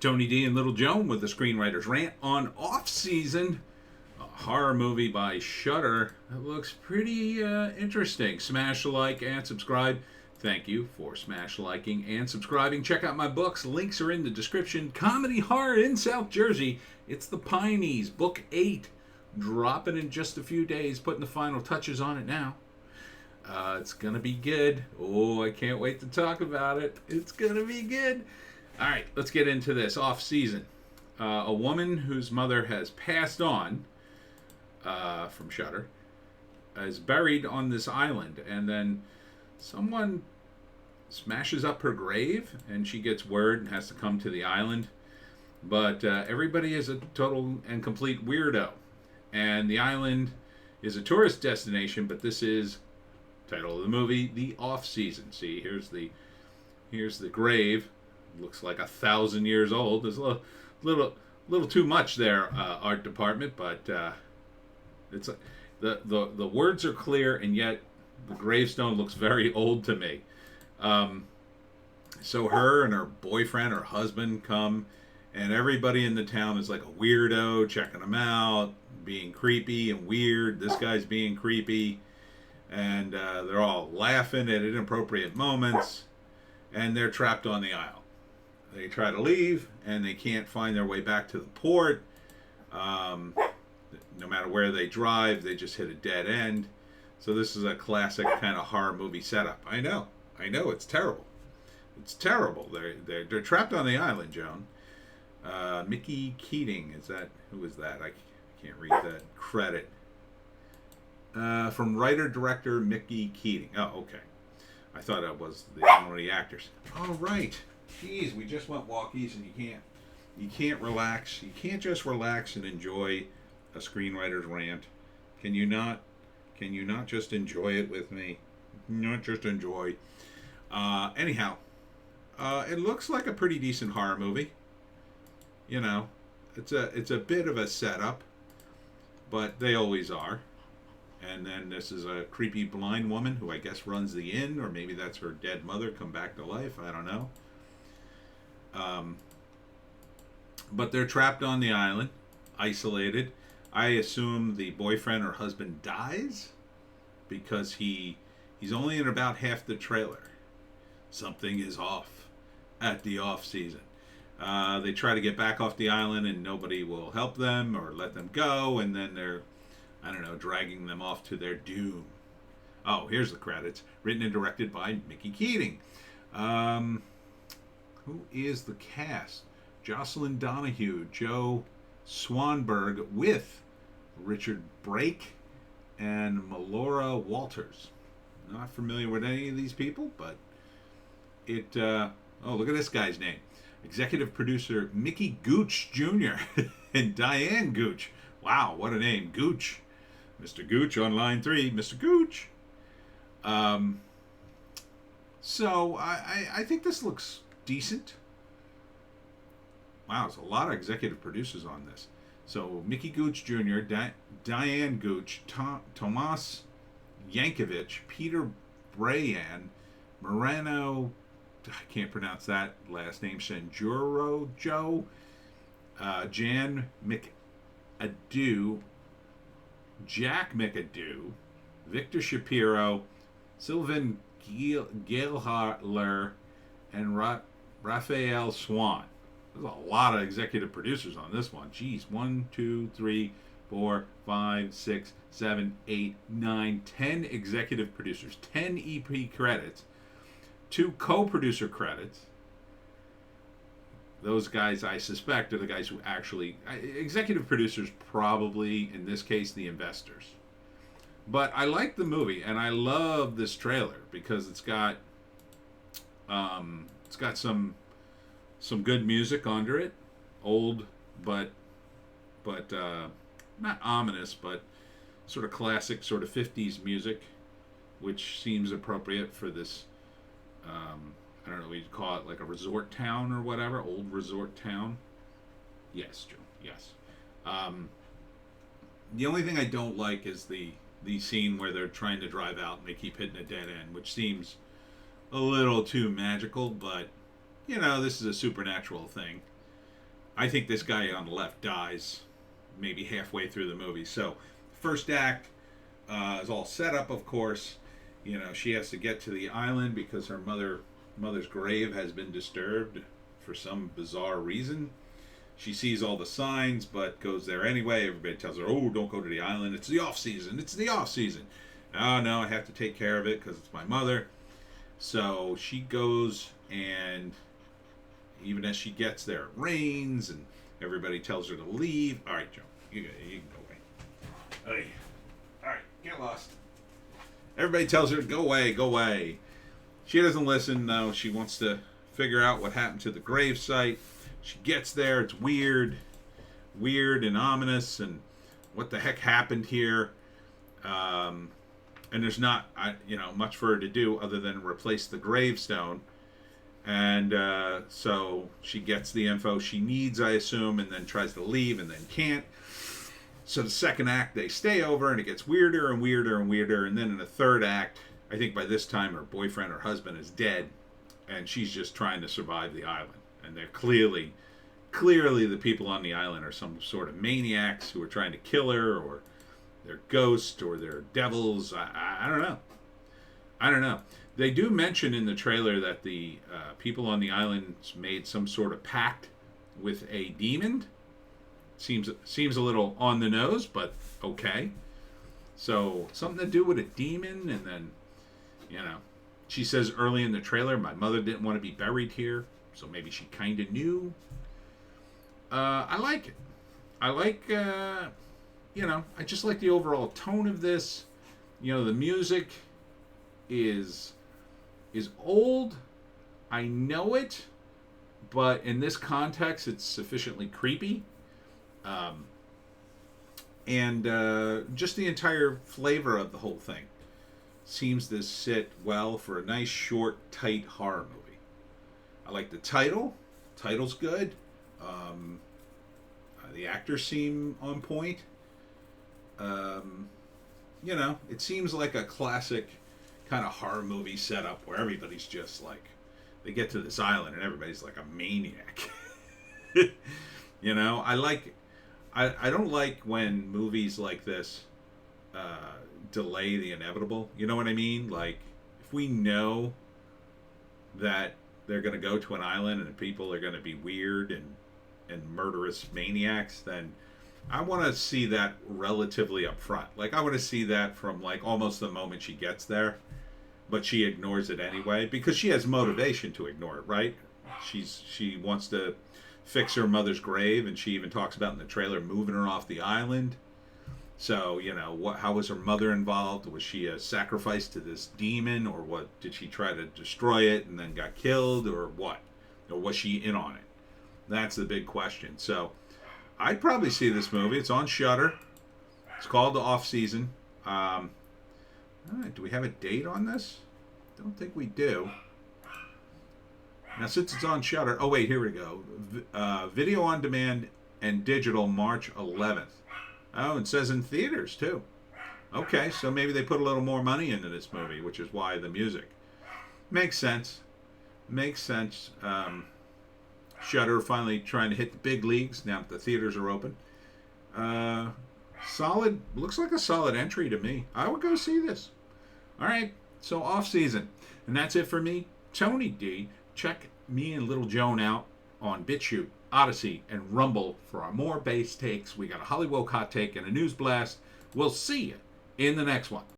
Tony D and Little Joan with the Screenwriter's Rant on Off-Season, a horror movie by Shudder. It looks pretty interesting. Smash a like and subscribe. Thank you for smash liking and subscribing. Check out my books. Links are in the description. Comedy horror in South Jersey. It's the Pineys, Book 8. Dropping in just a few days. Putting the final touches on it now. It's going to be good. Oh, I can't wait to talk about it. It's going to be good. All right, let's get into this. Off-season. A woman whose mother has passed on from Shudder is buried on this island, and then someone smashes up her grave, and she gets word and has to come to the island. But everybody is a total and complete weirdo, and the island is a tourist destination, but this is, title of the movie, The Off-Season. See, here's the grave. Looks like 1,000 years old. There's a little too much there, art department, but it's the words are clear, and yet the gravestone looks very old to me. So her and her boyfriend, her husband, come, and everybody in the town is like a weirdo, checking them out, being creepy and weird. This guy's being creepy, and they're all laughing at inappropriate moments, and they're trapped on the isle. They try to leave, and they can't find their way back to the port. No matter where they drive, they just hit a dead end. So this is a classic kind of horror movie setup. I know, it's terrible. It's terrible. They're trapped on the island, Joan. Mickey Keating, who is that? I can't read that credit. From writer-director Mickey Keating. Oh, okay. I thought that was one of the actors. All right. Jeez, we just went walkies, and you can't relax. You can't just relax and enjoy a Screenwriter's Rant. Can you not just enjoy it with me? Not just enjoy. Anyhow, it looks like a pretty decent horror movie. You know, it's a bit of a setup, but they always are. And then this is a creepy blind woman who I guess runs the inn, or maybe that's her dead mother come back to life. I don't know. But they're trapped on the island, isolated. I assume the boyfriend or husband dies because he's only in about half the trailer. Something is off at the off-season. They try to get back off the island, and nobody will help them or let them go, and then they're, I don't know, dragging them off to their doom. Oh, here's the credits. Written and directed by Mickey Keating. Who is the cast? Jocelyn Donahue, Joe Swanberg, with Richard Brake and Melora Walters. Not familiar with any of these people, but it... oh, look at this guy's name. Executive producer Mickey Gooch Jr. and Diane Gooch. Wow, what a name. Gooch. Mr. Gooch on line 3. Mr. Gooch. So, I think this looks decent. Wow, there's a lot of executive producers on this. So, Mickey Gooch Jr., Diane Gooch, Tomas Yankovic, Peter Brayan, Moreno, I can't pronounce that last name, Shenjuro Joe, Jan McAdoo, Jack McAdoo, Victor Shapiro, Sylvan Gehlhaler, and Raphael Swan. There's a lot of executive producers on this one. Geez, 1, 2, 3, 4, 5, 6, 7, 8, 9, 10 executive producers, 10 EP credits, 2 co-producer credits. Those guys, I suspect, are the guys who actually... executive producers, probably, in this case, the investors. But I like the movie, and I love this trailer, because it's got some good music under it. Old, but not ominous, but sort of classic, sort of 50s music, which seems appropriate for this... I don't know, we'd call it like a resort town or whatever, old resort town. Yes, Joe, yes. The only thing I don't like is the scene where they're trying to drive out and they keep hitting a dead end, which seems a little too magical, but, you know, this is a supernatural thing. I think this guy on the left dies maybe halfway through the movie. So, first act is all set up, of course. You know, she has to get to the island because her mother's grave has been disturbed for some bizarre reason. She sees all the signs, but goes there anyway. Everybody tells her, "Oh, don't go to the island. It's the off season. It's the off season." Oh no, I have to take care of it because it's my mother. So she goes, and even as she gets there, it rains, and everybody tells her to leave. All right, Joe, you can go away. Hey, all right, get lost. Everybody tells her to go away, go away. She doesn't listen, though. She wants to figure out what happened to the grave site. She gets there. It's weird and ominous, and what the heck happened here? And there's not, much for her to do other than replace the gravestone. And so she gets the info she needs, I assume, and then tries to leave and then can't. So the second act, they stay over, and it gets weirder and weirder and weirder. And then in the third act, I think by this time her boyfriend or husband is dead, and she's just trying to survive the island. And they're clearly the people on the island are some sort of maniacs who are trying to kill her, or they're ghosts, or they're devils. I don't know. They do mention in the trailer that the people on the island made some sort of pact with a demon. Seems a little on the nose, but okay. So something to do with a demon, and then, she says early in the trailer, my mother didn't want to be buried here, so maybe she kind of knew. I like it. I like, I just like the overall tone of this. The music is old. I know it, but in this context, it's sufficiently creepy. And just the entire flavor of the whole thing seems to sit well for a nice, short, tight horror movie. I like the title. Title's good. The actors seem on point. It seems like a classic kind of horror movie setup where everybody's just like, they get to this island and everybody's like a maniac. I don't like when movies like this delay the inevitable. You know what I mean? Like, if we know that they're going to go to an island and people are going to be weird and murderous maniacs, then I want to see that relatively up front. Like, I want to see that from, like, almost the moment she gets there. But she ignores it anyway because she has motivation to ignore it, right? She wants to fix her mother's grave, and she even talks about in the trailer moving her off the island. So, how was her mother involved? Was she a sacrifice to this demon, or what? Did she try to destroy it and then got killed, or what? Or was she in on it? That's the big question. So, I'd probably see this movie. It's on Shudder. It's called The Off Season. Do we have a date on this? Don't think we do. Now, since it's on Shudder, oh wait, here we go. Video on demand and digital, March 11th. Oh, it says in theaters too. Okay, so maybe they put a little more money into this movie, which is why the music makes sense. Shudder finally trying to hit the big leagues now that the theaters are open. Solid, looks like a solid entry to me. I would go see this. All right, so off season, and that's it for me, Tony D. Check me and Little Joan out on Bitchute, Odysee, and Rumble for our more base takes. We got a Hollywoke hot take and a news blast. We'll see you in the next one.